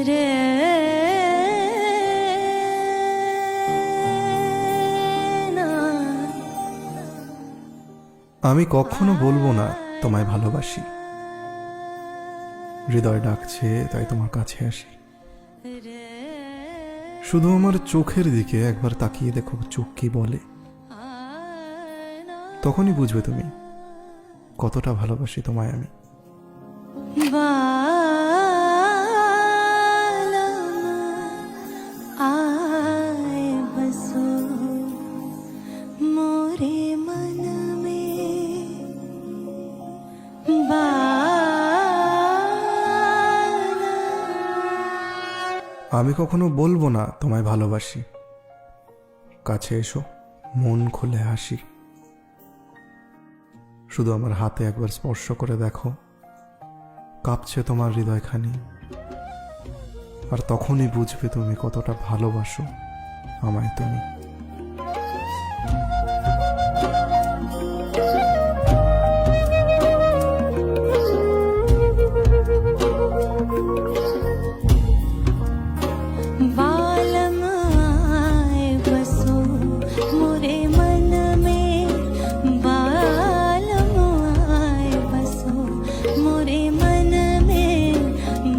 রে না। আমি কখনো বলবো না তোমায় ভালোবাসি, হৃদয় ডাকছে তাই তোমার কাছে আসি। শুধু আমার চোখের দিকে একবার তাকিয়ে দেখো, চোখ কি বলে, তখনই বুঝবে তুমি কতটা ভালোবাসি তোমায় আমি। आए बसो मोरे मन में আমি কখনো বলবো না তোমায় ভালোবাসি, কাছে এসো মন খুলে হাসি। শুধু আমার হাতে একবার স্পর্শ করে দেখো, কাঁপছে তোমার হৃদয়খানি, আর তখনই বুঝবে তুমি কতটা ভালোবাসো আমায় তুমি। बालम आए बसो मोरे मन में, बालम आए बसो मोरे मन में,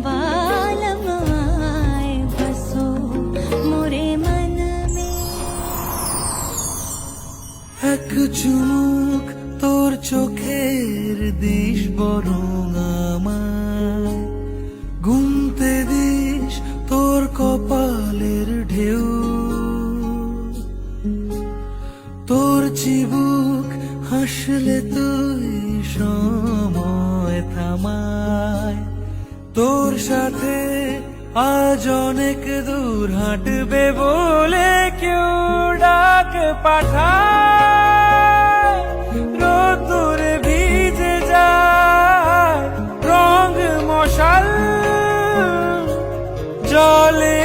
बालम आए बसो मोरे मन में। এক চুমুক তোর চোখের দিশ বরং আমায় গুনতে দিস তোর কপালের ঢেউ, তোর চিবুক হাসলে তুই সময় থামায়, তোর সাথে আজ অনেক দূর হাঁটবে বলে কেউ ডাক পাঠায়, রোদ্দুরে ভিজে যায় রং মশাল, জলে